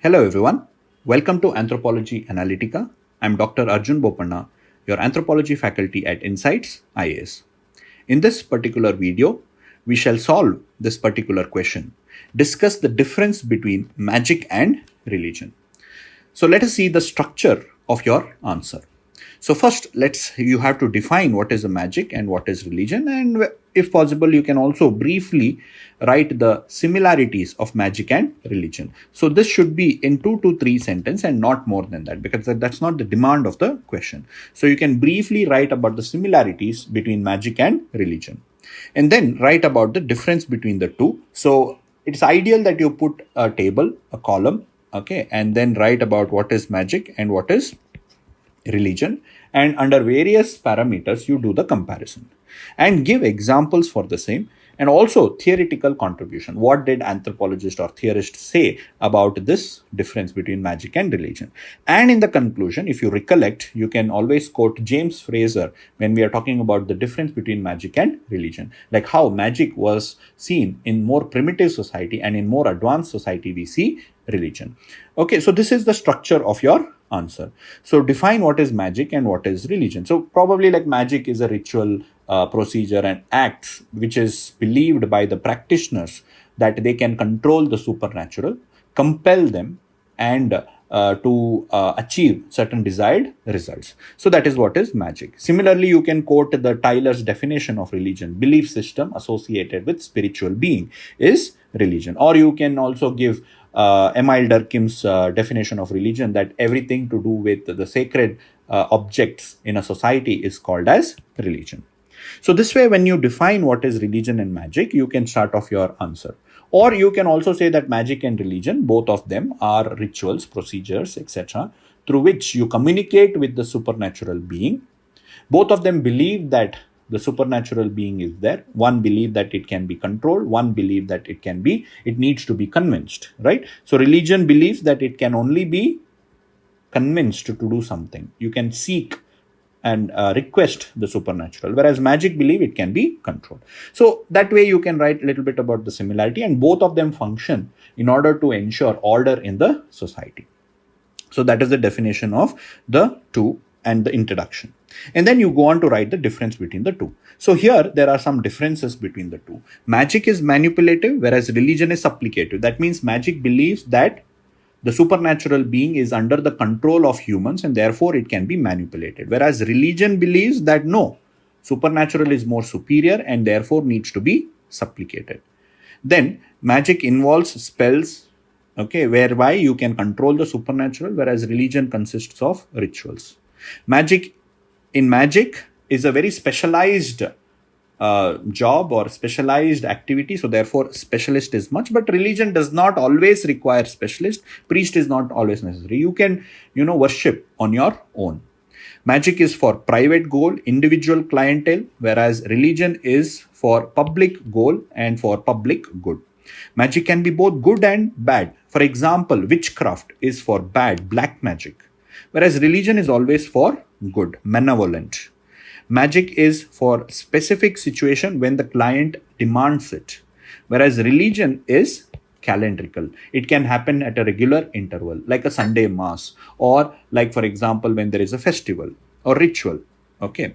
Hello everyone, welcome to Anthropology Analytica. I'm Dr. Arjun Bopanna, your anthropology faculty at InsightsIAS. In this particular video, we shall solve this particular question, discuss the difference between magic and religion. So let us see the structure of your answer. So first, you have to define what is a magic and what is religion, and if possible, you can also briefly write the similarities of magic and religion. So this should be in 2 to 3 sentences and not more than that, because that's not the demand of the question. So you can briefly write about the similarities between magic and religion, and then write about the difference between the two. So it's ideal that you put a table, a column, okay, and then write about what is magic and what is religion, and under various parameters you do the comparison and give examples for the same, and also theoretical contribution. What did anthropologists or theorists say about this difference between magic and religion? And in the conclusion, if you recollect, you can always quote James Fraser when we are talking about the difference between magic and religion, like how magic was seen in more primitive society and in more advanced society we see religion. Okay, so this is the structure of your answer. So define what is magic and what is religion. So probably like magic is a ritual procedure and acts which is believed by the practitioners that they can control the supernatural, compel them, and to achieve certain desired results. So that is what is magic. Similarly, you can quote the Tyler's definition of religion: belief system associated with spiritual being is religion. Or you can also give Emile Durkheim's definition of religion, that everything to do with the sacred objects in a society is called as religion. So this way, when you define what is religion and magic, you can start off your answer. Or you can also say that magic and religion, both of them are rituals, procedures, etc., through which you communicate with the supernatural being. Both of them believe that the supernatural being is there. One believe that it can be controlled. One believe that it needs to be convinced, right? So religion believes that it can only be convinced to do something. You can seek and request the supernatural, whereas magic believe it can be controlled. So that way you can write a little bit about the similarity, and both of them function in order to ensure order in the society. So that is the definition of the two and the introduction. And then you go on to write the difference between the two. So here there are some differences between the two. Magic is manipulative, whereas religion is supplicative. That means magic believes that the supernatural being is under the control of humans and therefore it can be manipulated. Whereas religion believes that no, supernatural is more superior and therefore needs to be supplicated. Then magic involves spells, okay, whereby you can control the supernatural, whereas religion consists of rituals. Magic is a very specialized job or specialized activity, so therefore specialist is much, but religion does not always require specialist. Priest is not always necessary. You can worship on your own. Magic is for private goal, individual clientele, whereas religion is for public goal and for public good. Magic can be both good and bad. For example, witchcraft is for bad, black magic, whereas religion is always for good, malevolent. Magic is for specific situation when the client demands it, whereas religion is calendrical. It can happen at a regular interval, like a Sunday mass, or like, for example, when there is a festival or ritual. Okay.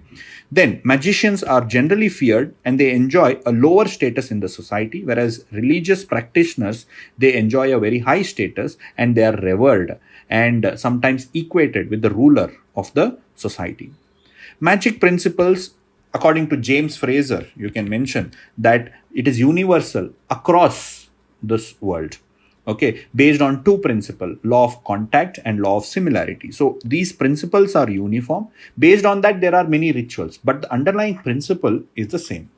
Then magicians are generally feared and they enjoy a lower status in the society, whereas religious practitioners, they enjoy a very high status and they are revered and sometimes equated with the ruler of the society. Magic principles, according to James Fraser, you can mention that it is universal across this world, okay, based on two principles, law of contact and law of similarity. So these principles are uniform. Based on that, there are many rituals, but the underlying principle is the same.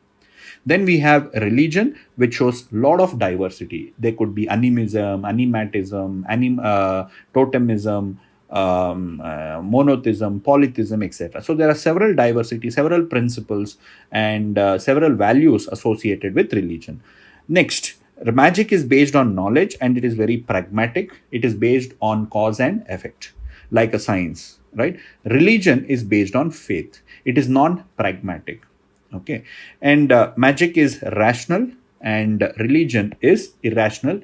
Then we have religion, which shows a lot of diversity. There could be animism, animatism, totemism, monotheism, polytheism, etc. So there are several diversity, several principles, and several values associated with religion. Next, magic is based on knowledge and it is very pragmatic. It is based on cause and effect, like a science, right? Religion is based on faith. It is non-pragmatic. Okay, and magic is rational and religion is irrational.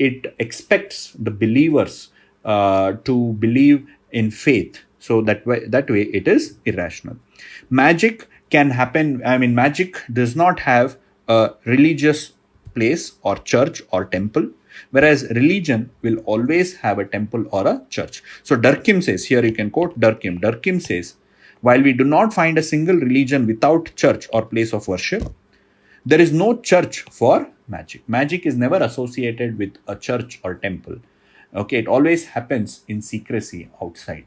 it expects the believers to believe in faith. So that way it is irrational. Magic can happen. I mean, magic does not have a religious place or church or temple, whereas religion will always have a temple or a church. So Durkheim says, here you can quote Durkheim. Durkheim says, while we do not find a single religion without church or place of worship, there is no church for magic. Magic is never associated with a church or temple. Okay, it always happens in secrecy outside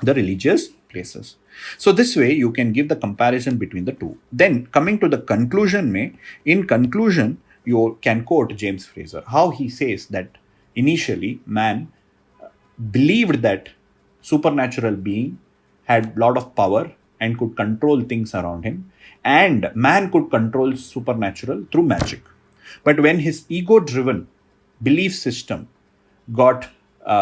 the religious places. So this way you can give the comparison between the two. Then coming to the conclusion, in conclusion, you can quote James Fraser, how he says that initially man believed that supernatural being had a lot of power and could control things around him, and man could control supernatural through magic. But when his ego-driven belief system got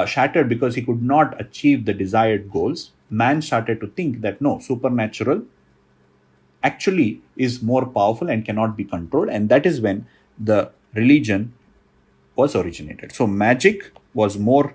shattered because he could not achieve the desired goals, man started to think that no, supernatural actually is more powerful and cannot be controlled, and that is when the religion was originated. So magic was more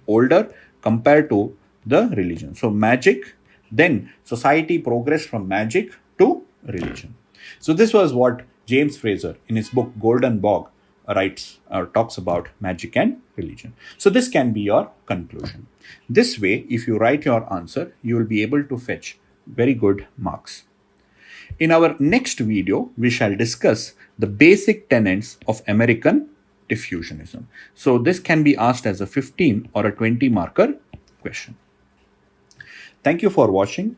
older compared to the religion. So magic, then society progressed from magic to religion. So this was what James Fraser in his book Golden Bog writes or talks about magic and religion. So this can be your conclusion. This way, if you write your answer, you will be able to fetch very good marks. In our next video, we shall discuss the basic tenets of American diffusionism. So this can be asked as a 15 or a 20 marker question. Thank you for watching.